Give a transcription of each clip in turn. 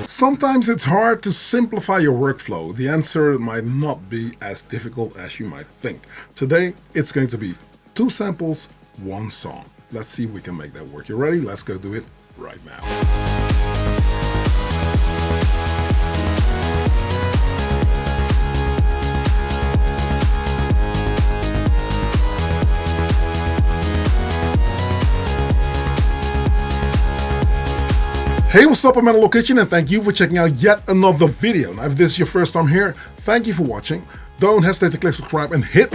Sometimes it's hard to simplify your workflow. The answer might not be as difficult as you might think. Today, it's going to be 2 samples, 1 song. Let's see if we can make that work. You ready? Let's go do it right now. Hey, what's up? I'm at Hello Kitchen and thank you for checking out yet another video. Now, if this is your first time here, thank you for watching. Don't hesitate to click subscribe and hit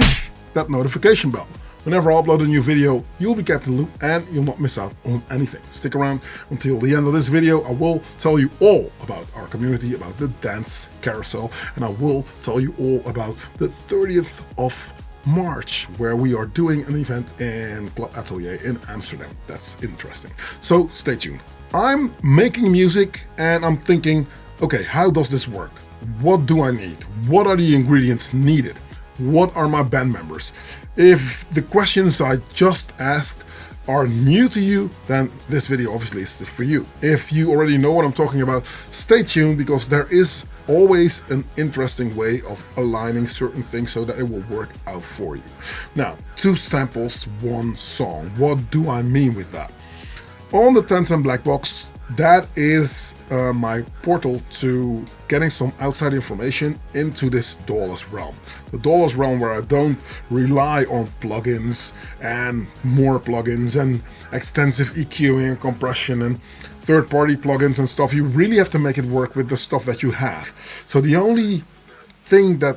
that notification bell. Whenever I upload a new video, you'll be kept in the loop and you'll not miss out on anything. Stick around until the end of this video. I will tell you all about our community, about the dance carousel, and I will tell you all about the 30th of March, where we are doing an event in Club Atelier in Amsterdam. That's interesting. So stay tuned. I'm making music and I'm thinking, okay, how does this work? What do I need? What are the ingredients needed? What are my band members? If the questions I just asked are new to you, then this video obviously is for you. If you already know what I'm talking about, stay tuned because there is always an interesting way of aligning certain things so that it will work out for you. Now, 2 samples, 1 song. What do I mean with that? On the Tencent Black Box, that is my portal to getting some outside information into this DAWless realm. The DAWless realm where I don't rely on plugins and more plugins and extensive EQing and compression and third-party plugins and stuff. You really have to make it work with the stuff that you have. So the only thing that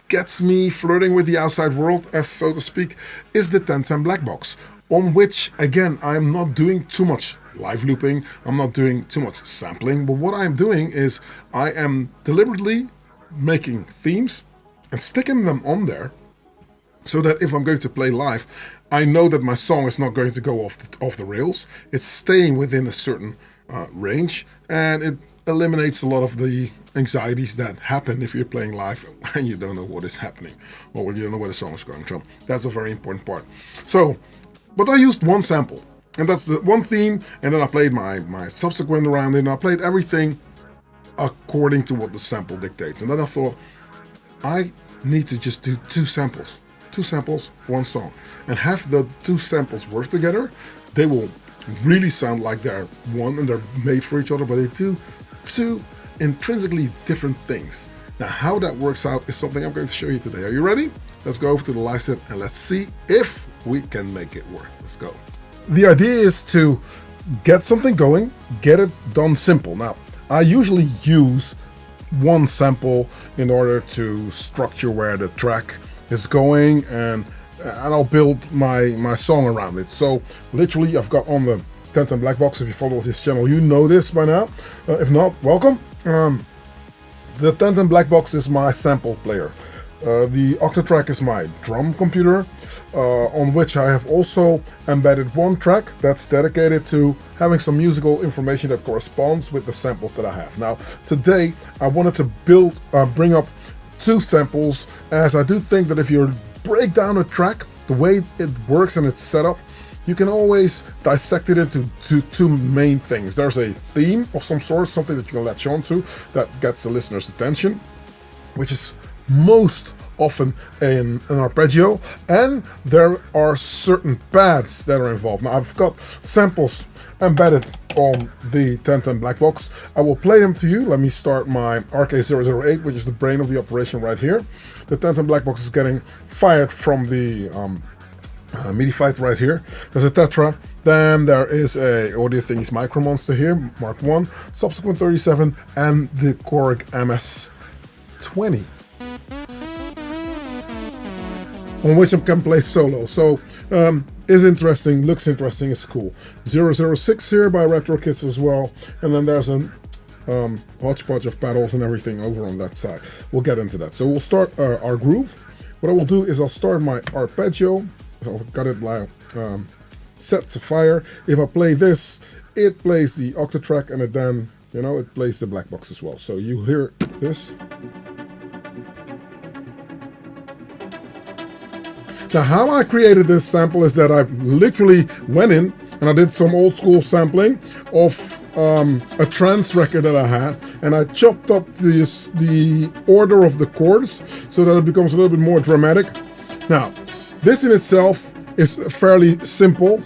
gets me flirting with the outside world, as so to speak, is the Tencent Black Box, on which, again, I'm not doing too much live looping, I'm not doing too much sampling, but what I'm doing is I am deliberately making themes and sticking them on there so that if I'm going to play live, I know that my song is not going to go off the rails. It's staying within a certain range, and it eliminates a lot of the anxieties that happen if you're playing live and you don't know what is happening or you don't know where the song is going from. That's a very important part. So, but I used 1 sample, and that's the 1 theme, and then I played my subsequent around it, and I played everything according to what the sample dictates. And then I thought, I need to just do 2 samples. 2 samples, 1 song. And have the 2 samples work together. They will really sound like they're one and they're made for each other, but they do 2 intrinsically different things. Now, how that works out is something I'm going to show you today. Are you ready? Let's go over to the live set and let's see if we can make it work. Let's go. The idea is to get something going, get it done simple. Now, I usually use 1 sample in order to structure where the track is going, and I'll build my song around it. So literally, I've got on the Tencent Black Box. If you follow this channel, you know this by now. If not, welcome. The Tencent Black Box is my sample player. The Octatrack is my drum computer, on which I have also embedded 1 track that's dedicated to having some musical information that corresponds with the samples that I have. Now, today I wanted to bring up 2 samples, as I do think that if you break down a track, the way it works and it's set up, you can always dissect it into 2 main things. There's a theme of some sort, something that you can latch on to that gets the listener's attention, which is most often an arpeggio, and there are certain pads that are involved. Now, I've got samples embedded on the Tencent Black Box. I will play them to you. Let me start my RK008, which is the brain of the operation right here. The Tencent Black Box is getting fired from the MIDI fight right here. There's a Tetra. Then there is a Audio Thingies Micro Monster here, Mark 1, Subsequent 37, and the Korg MS-20. On which I can play solo. So, is interesting, looks interesting, it's cool. 006 here by Retro Kids as well. And then there's a hodgepodge of pedals and everything over on that side. We'll get into that. So we'll start our groove. What I will do is I'll start my arpeggio. I've got it like set to fire. If I play this, it plays the Octatrack, and it then, it plays the black box as well. So you hear this. Now, how I created this sample is that I literally went in and I did some old school sampling of a trance record that I had, and I chopped up the order of the chords so that it becomes a little bit more dramatic. Now, this in itself is fairly simple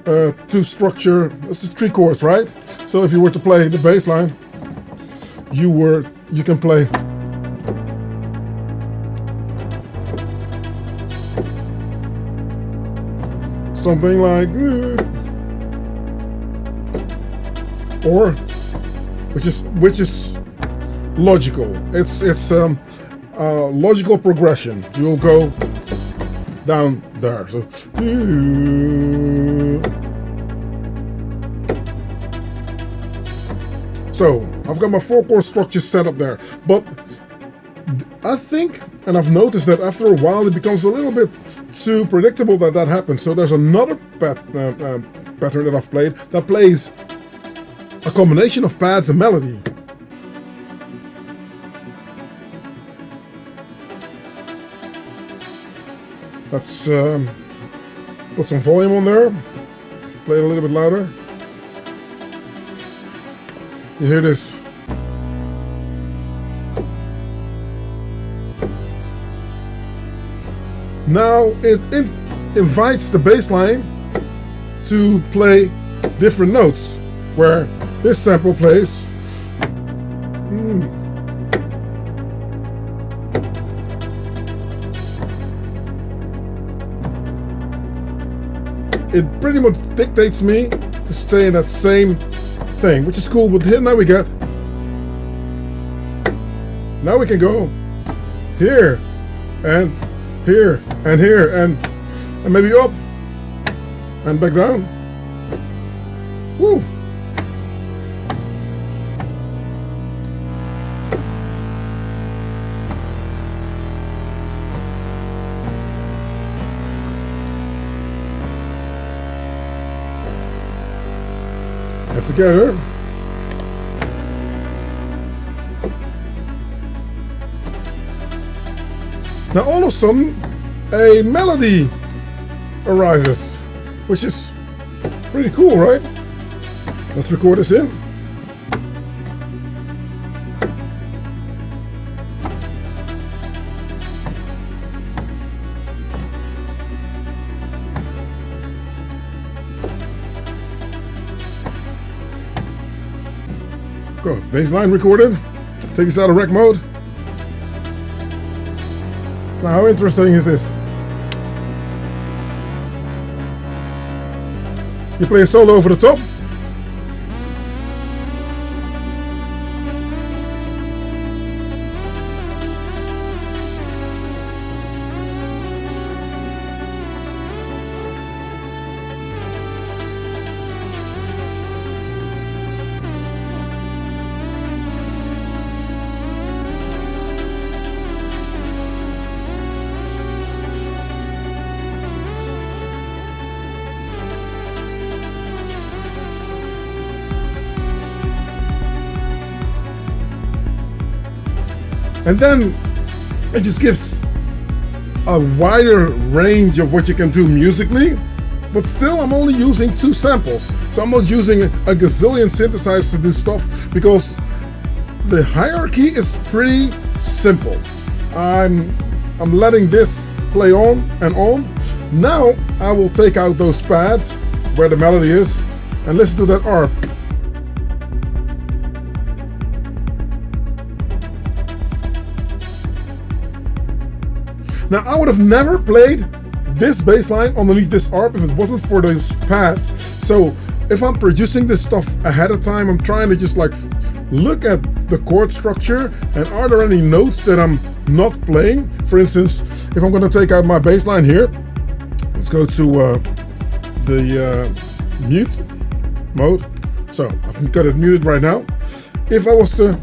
to structure. This is 3 chords, right? So if you were to play the bass line, you can play something like, or which is logical. It's logical progression. You'll go down there. So I've got my 4 chord structure set up there, but I think, and I've noticed that after a while it becomes a little bit too predictable that happens. So there's another pattern that I've played that plays a combination of pads and melody. Let's put some volume on there, play it a little bit louder. You hear this? Now it invites the bass line to play different notes, where this sample plays. It pretty much dictates me to stay in that same thing, which is cool. But here now we get. Now we can go here and here and here and maybe up and back down. Woo! And together. Now all of a sudden, a melody arises, which is pretty cool, right? Let's record this in. Go, bass line recorded. Take this out of rec mode. Now, how interesting is this? You play a solo over the top. And then it just gives a wider range of what you can do musically, but still I'm only using 2 samples. So I'm not using a gazillion synthesizers to do stuff, because the hierarchy is pretty simple. I'm letting this play on and on. Now I will take out those pads where the melody is and listen to that ARP. Now, I would have never played this bass line underneath this ARP if it wasn't for those pads. So if I'm producing this stuff ahead of time, I'm trying to just like look at the chord structure and are there any notes that I'm not playing. For instance, if I'm going to take out my bass line here, let's go to the mute mode. So I've got it muted right now. If I was to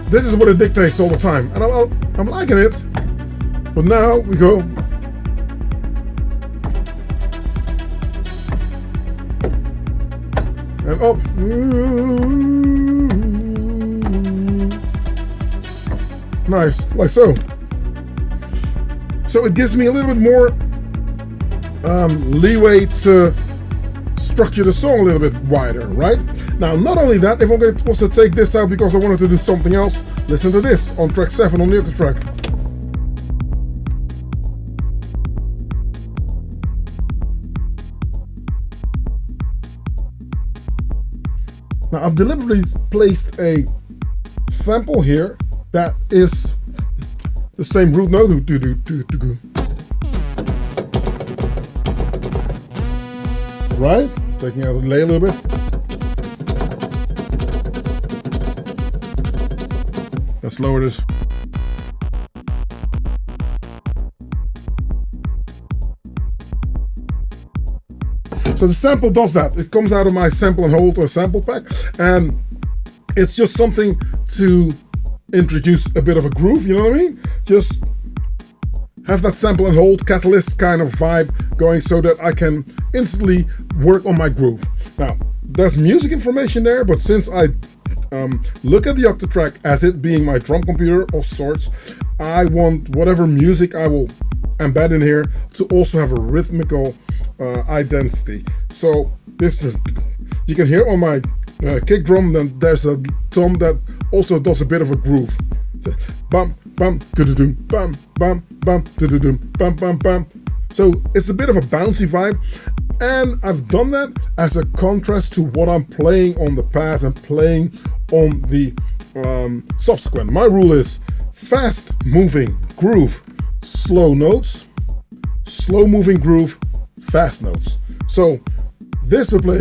this is what it dictates all the time, and I'm liking it. But now we go. And up. Nice, like so. So it gives me a little bit more leeway to structure the song a little bit wider, right? Now, not only that, if I was to take this out because I wanted to do something else, listen to this on track 7 on the octave track. Now, I've deliberately placed a sample here that is the same root note. Right? Taking out the delay a little bit. Let's lower this. So the sample does that. It comes out of my sample and hold or sample pack, and it's just something to introduce a bit of a groove, you know what I mean? Just have that sample and hold catalyst kind of vibe going so that I can instantly work on my groove. Now, there's music information there, but since I look at the octave track as it being my drum computer of sorts, I want whatever music I will embed in here to also have a rhythmical identity. So this, you can hear on my kick drum, then there's a tom that also does a bit of a groove. So, bum bum do-do-doom, bum bum bum do-do-doom, bum bum bum. So it's a bit of a bouncy vibe, and I've done that as a contrast to what I'm playing on the pads and playing on the subsequent. My rule is fast moving groove, slow notes, slow moving groove, fast notes. So this will play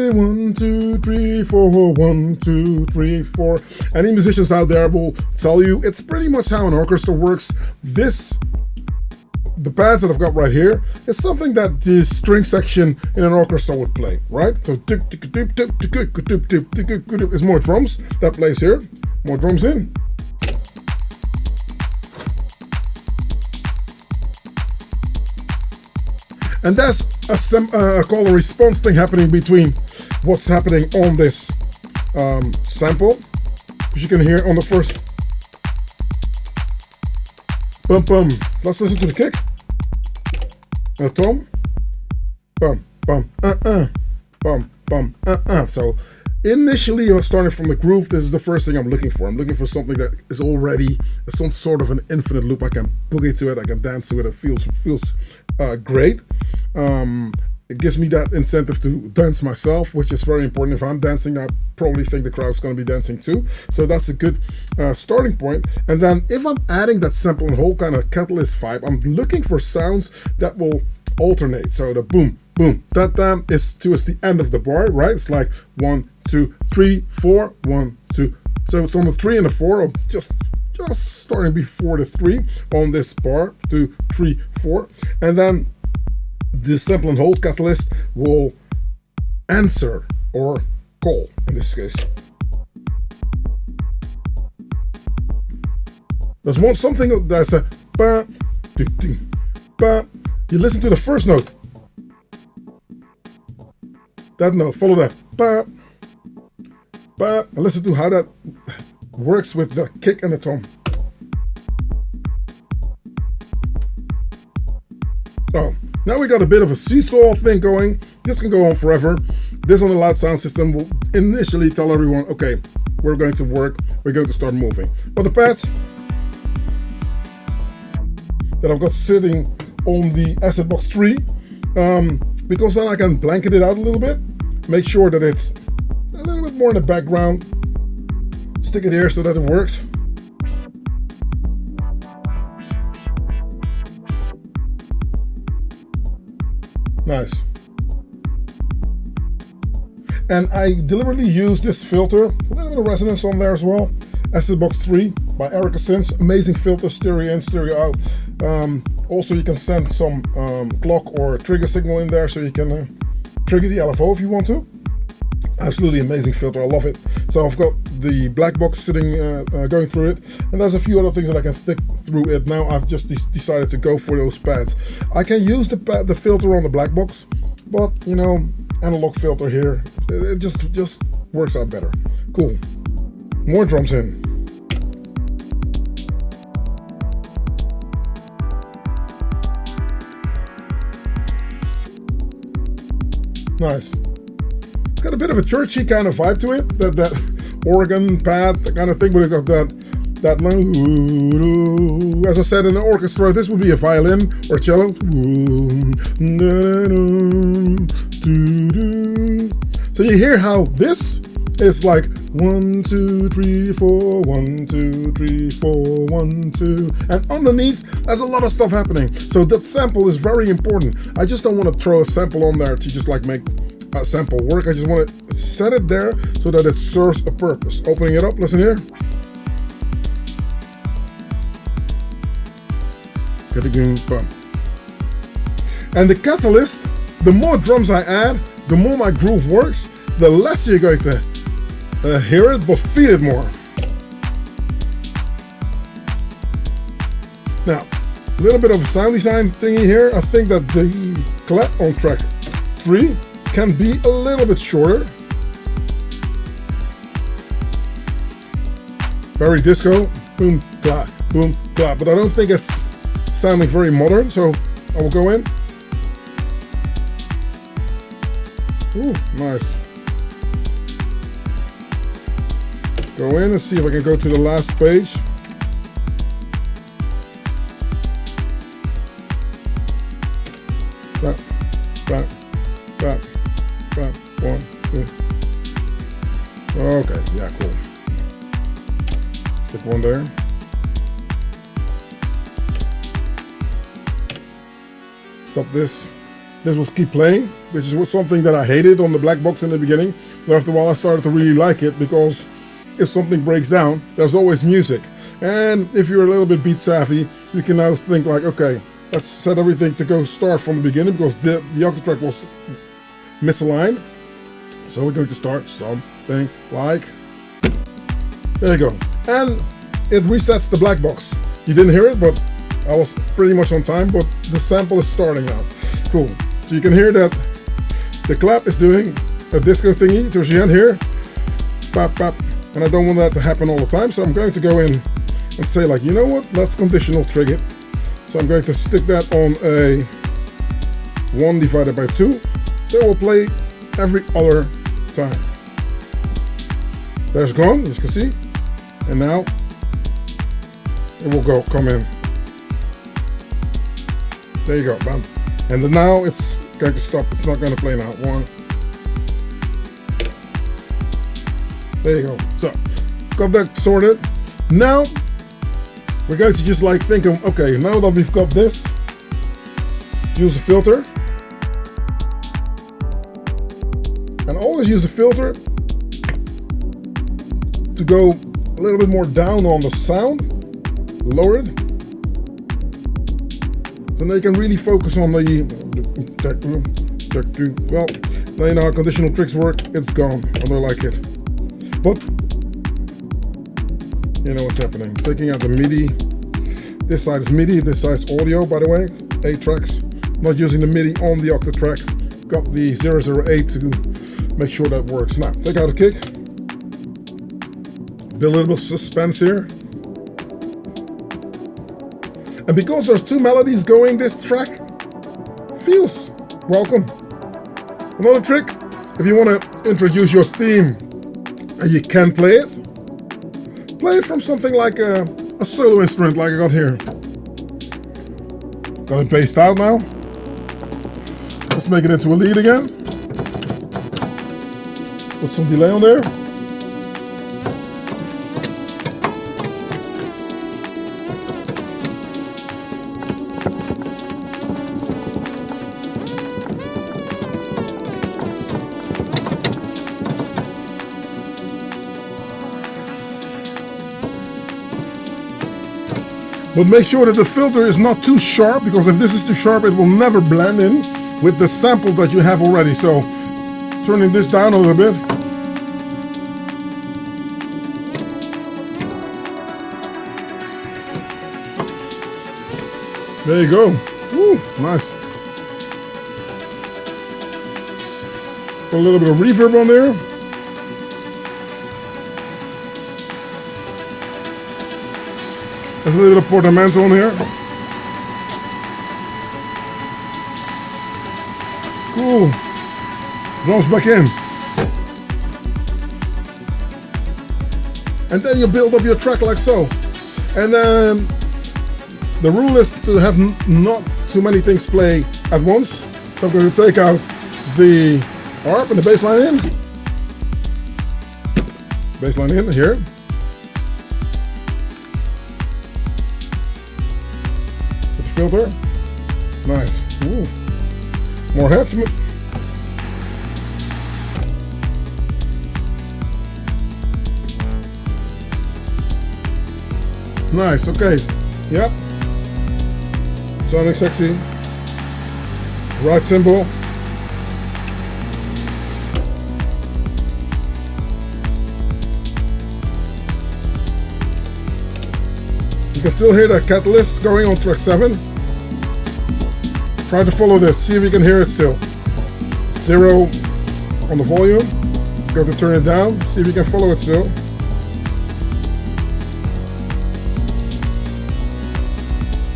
1 2 3 4 1 2 3 4. Any musicians out there will tell you it's pretty much how an orchestra works. The pads that I've got right here is something that the string section in an orchestra would play, right? So it's more drums that plays here, more drums in. And there's a call and response thing happening between what's happening on this sample, which you can hear on the first bum bum. Let's listen to the kick. Tom, bum bum bum bum So initially, you're starting from the groove. This is the first thing I'm looking for. I'm looking for something that is already some sort of an infinite loop. I can boogie to it. I can dance to it. It feels great. It gives me that incentive to dance myself, which is very important. If I'm dancing, I probably think the crowd's going to be dancing too. So that's a good starting point. And then if I'm adding that sample and hold kind of catalyst vibe, I'm looking for sounds that will alternate. So the boom, boom, that time is towards the end of the bar, right? It's like 1 2 3 4 1 2. So it's on the 3 and the 4, or just starting before the 3 on this bar, 2 3 4, and then the sample and hold catalyst will answer or call in this case. There's something that's a ba, ding, ding, ba. You listen to the first note. That note, follow that. Ba, ba, and listen to how that works with the kick and the tom. Oh, now we got a bit of a seesaw thing going. This can go on forever. This on the loud sound system will initially tell everyone, okay, we're going to work, we're going to start moving. But the pads that I've got sitting on the Acid Box 3, because then I can blanket it out a little bit, make sure that it's a little bit more in the background, stick it here so that it works. Nice. And I deliberately use this filter, a little bit of resonance on there as well. Acid Box 3 by Erica Sims. Amazing filter, stereo in, stereo out. Also, you can send some clock or trigger signal in there so you can trigger the LFO if you want to. Absolutely amazing filter, I love it. So I've got the black box sitting, going through it, and there's a few other things that I can stick through it. Now I've just decided to go for those pads. I can use the filter on the black box, but you know, analog filter here, it just works out better. Cool. More drums in. Nice. It's got a bit of a churchy kind of vibe to it. That organ pad, that kind of thing, but it got that as I said, in an orchestra, this would be a violin or cello. So you hear how this is like 1, 2, 3, 4, 1, 2, 3, 4, 1, 2, and underneath there's a lot of stuff happening. So that sample is very important. I just don't want to throw a sample on there to just like make a sample work. I just want to set it there so that it serves a purpose. Opening it up, listen here. And the catalyst, the more drums I add, the more my groove works, the less you're going to hear it, but feel it more. Now, a little bit of a sound design thingy here. I think that the clap on track 3 can be a little bit shorter. Very disco, boom, clap, but I don't think it's sounding very modern, so I will go in. Ooh, nice. Go in and see if I can go to the last page. Bam, 1, 2. Okay, yeah, cool. Stick one there. Stop this. This will keep playing, which is something that I hated on the black box in the beginning. But after a while I started to really like it, because if something breaks down, there's always music. And if you're a little bit beat savvy, you can now think like, okay, let's set everything to go start from the beginning, because the octatrack was misaligned. So we're going to start something like, there you go. And it resets the black box. You didn't hear it, but I was pretty much on time, but the sample is starting now. Cool. So you can hear that the clap is doing a disco thingy towards the end here. Pop, pop. And I don't want that to happen all the time, so I'm going to go in and say like, you know what, let's conditional trig it. So I'm going to stick that on a 1 divided by 2. So it will play every other time. There's gone, as you can see. And now it will come in. There you go, bam. And then now it's going to stop. It's not going to play now. 1. There you go. So, got that sorted. Now, we're going to just like think of, okay, now that we've got this, use a filter. And always use a filter to go a little bit more down on the sound. Lower it. So now you can really focus on the well, now you know how conditional tricks work. It's gone. I don't like it. But you know what's happening. Taking out the MIDI. This side is MIDI, this side is audio, by the way. 8 tracks. Not using the MIDI on the octatrack. Got the 008 to make sure that works. Now, take out a kick. Build a little bit of suspense here. And because there's 2 melodies going, this track feels welcome. Another trick, if you want to introduce your theme and you can play it from something like a solo instrument like I got here. Got it bassed out now. Let's make it into a lead again. Put some delay on there. But make sure that the filter is not too sharp, because if this is too sharp, it will never blend in with the sample that you have already. So turning this down a little bit. There you go. Woo, nice. Put a little bit of reverb on there. There's a little bit of portamento on here. Cool. Drums back in. And then you build up your track like so. And then the rule is to have not too many things play at once. So I'm going to take out the harp and the bass line in. Bass line in here. Put the filter. Nice. Ooh. More heads. Nice, okay. Yep. Sounding sexy. Right cymbal. You can still hear the catalyst going on track 7. Try to follow this, see if you can hear it still. 0 on the volume. Go to turn it down, see if you can follow it still.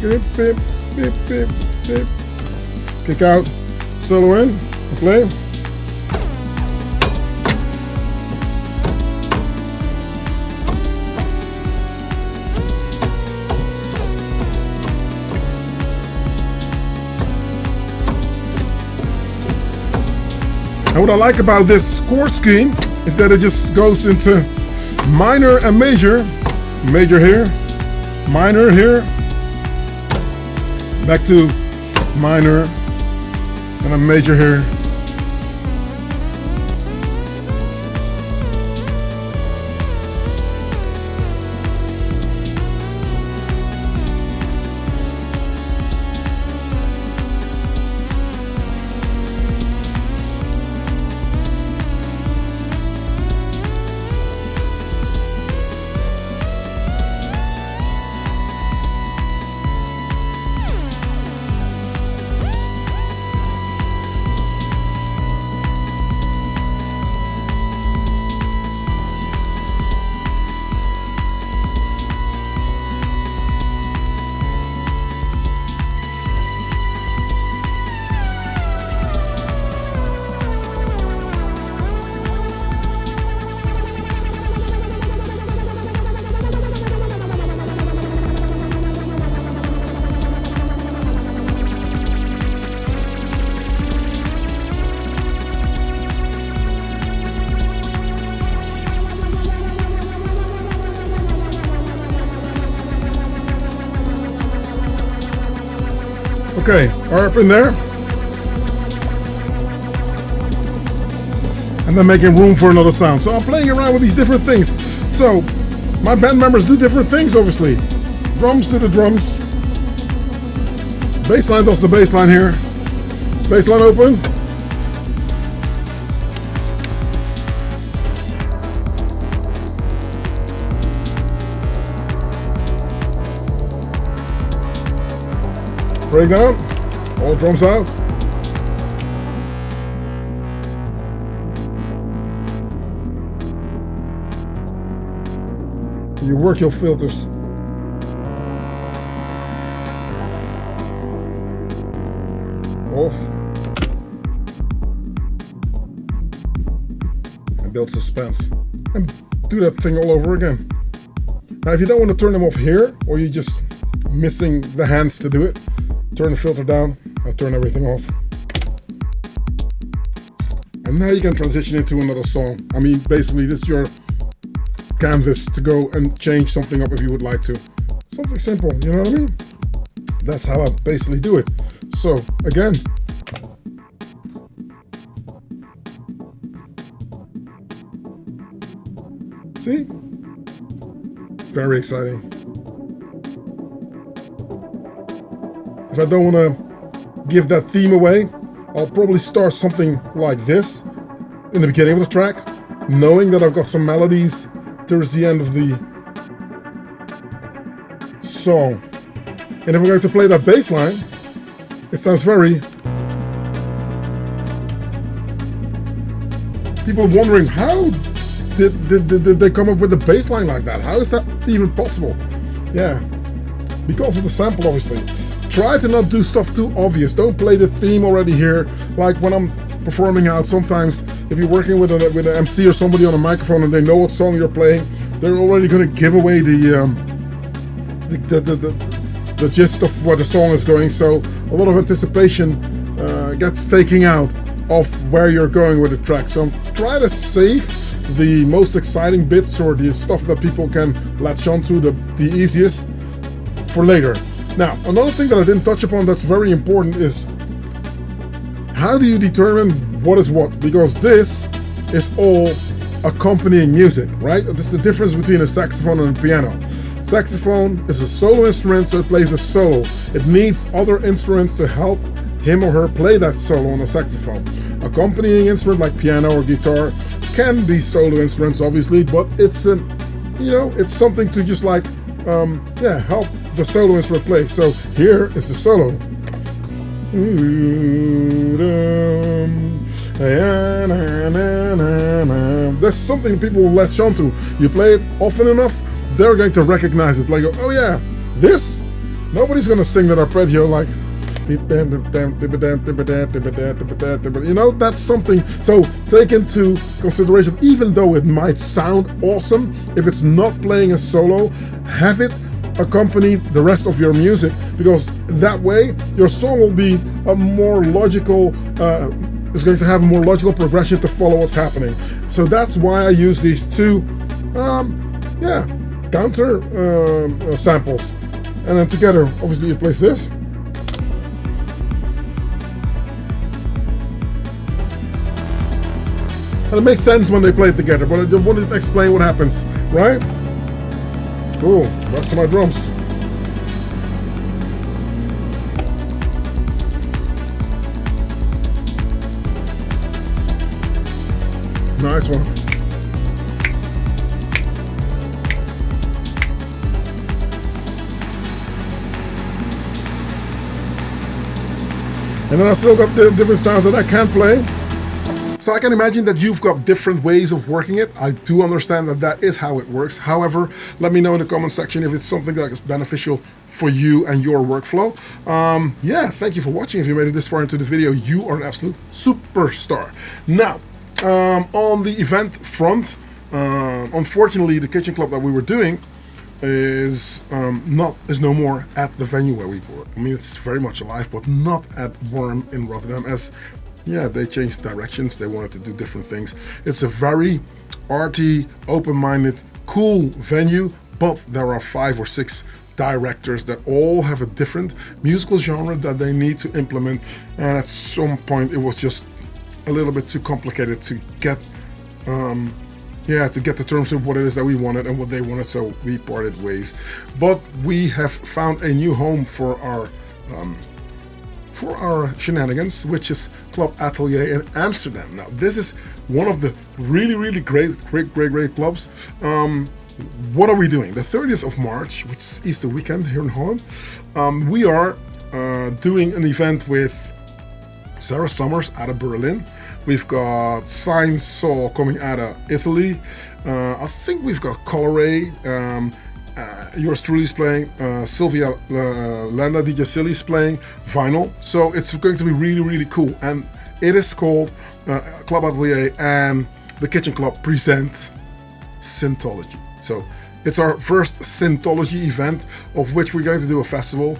Beep, beep, beep, beep, beep. Kick out, solo in, and play. And what I like about this chord scheme is that it just goes into minor and major. Major here, minor here, back to minor, and a major here. Okay, harp in there. And then making room for another sound. So I'm playing around with these different things. So my band members do different things, obviously. Drums do the drums. Bass line does the bass line here. Bass line open. Breakdown, all drums out. You work your filters. Off. And build suspense. And do that thing all over again. Now if you don't want to turn them off here, or you're just missing the hands to do it, turn the filter down, I'll turn everything off. And now you can transition into another song. I mean, basically this is your canvas to go and change something up if you would like to. Something simple, you know what I mean? That's how I basically do it. So, again. See? Very exciting. If I don't want to give that theme away, I'll probably start something like this in the beginning of the track, knowing that I've got some melodies towards the end of the song. And if I'm going to play that bass line, it sounds very... People are wondering, how did they come up with a bass line like that? How is that even possible? Yeah, because of the sample, obviously. Try to not do stuff too obvious. Don't play the theme already here. Like when I'm performing out. Sometimes if you're working with an MC or somebody on a microphone and they know what song you're playing, they're already going to give away the gist of where the song is going. So a lot of anticipation gets taken out of where you're going with the track. So try to save the most exciting bits or the stuff that people can latch onto the easiest for later. Now, another thing that I didn't touch upon that's very important is how do you determine what is what? Because this is all accompanying music, right? This is the difference between a saxophone and a piano. Saxophone is a solo instrument, so it plays a solo. It needs other instruments to help him or her play that solo on a saxophone. Accompanying instrument like piano or guitar can be solo instruments, obviously, but it's it's something to just like help the solo instrument play. So here is the solo. That's something people will latch onto. You play it often enough, they're going to recognize it. Like, oh yeah, this? Nobody's going to sing that arpeggio like, that's something. So take into consideration, even though it might sound awesome, if it's not playing a solo, have it accompany the rest of your music, because that way your song will be a more logical, is going to have a more logical progression to follow what's happening. So that's why I use these two counter samples, and then together obviously you place this. And it makes sense when they play it together, but I don't want to explain what happens, right? Cool, rest of my drums. Nice one. And then I still got the different sounds that I can play. So I can imagine that you've got different ways of working it. I do understand that that is how it works. However, let me know in the comment section if it's something that is beneficial for you and your workflow. Thank you for watching. If you made it this far into the video, you are an absolute superstar. Now, on the event front, unfortunately, the kitchen club that we were doing is no more at the venue where we were. I mean, it's very much alive, but not at Worm in Rotterdam, as they changed directions. They wanted to do different things. It's a very arty, open-minded, cool venue, but there are 5 or 6 directors that all have a different musical genre that they need to implement, and at some point it was just a little bit too complicated to get the terms of what it is that we wanted and what they wanted, so we parted ways. But we have found a new home for our shenanigans, which is Club Atelier in Amsterdam. Now, this is one of the really great clubs. What are we doing? The 30th of March, which is Easter weekend here in Holland, we are doing an event with Sarah Summers out of Berlin. We've got Sign Saw coming out of Italy. I think we've got Coloray. Yours truly is playing. Sylvia Landa, DJ Silly's playing vinyl. So it's going to be really cool. And it is called Club Atelier and the Kitchen Club present Synthology. So it's our first Synthology event, of which we're going to do a festival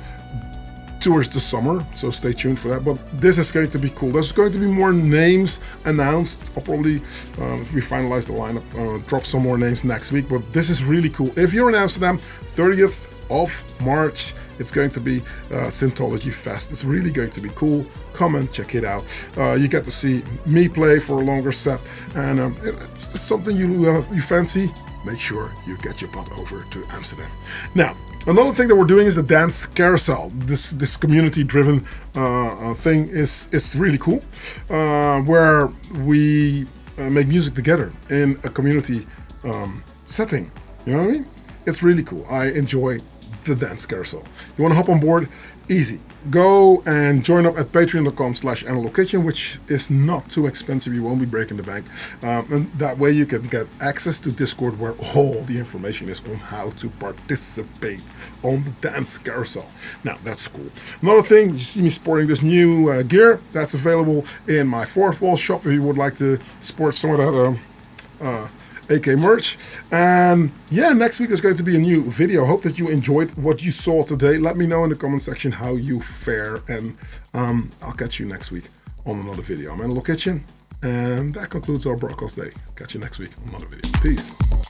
towards the summer, so stay tuned for that. But this is going to be cool. There's going to be more names announced. I'll probably, if we finalize the lineup, drop some more names next week, but this is really cool. If you're in Amsterdam, 30th of March, it's going to be Synthology Fest. It's really going to be cool. Come and check it out. You get to see me play for a longer set, and if it's something you fancy, make sure you get your butt over to Amsterdam. Now, another thing that we're doing is the dance carousel. This community-driven thing is really cool, where we make music together in a community setting. You know what I mean? It's really cool. I enjoy the dance carousel. You want to hop on board? Easy. Go and join up at patreon.com/analogkitchen, which is not too expensive. You won't be breaking the bank. And that way you can get access to Discord, where all the information is on how to participate on the dance carousel. Now, that's cool. Another thing, you see me sporting this new gear. That's available in my Fourth Wall shop if you would like to sport some of that AK merch. And yeah, next week is going to be a new video. Hope that you enjoyed what you saw today. Let me know in the comment section how you fare, and I'll catch you next week on another video. I'm Analog Kitchen, and that concludes our broadcast day. Catch you next week on another video. Peace.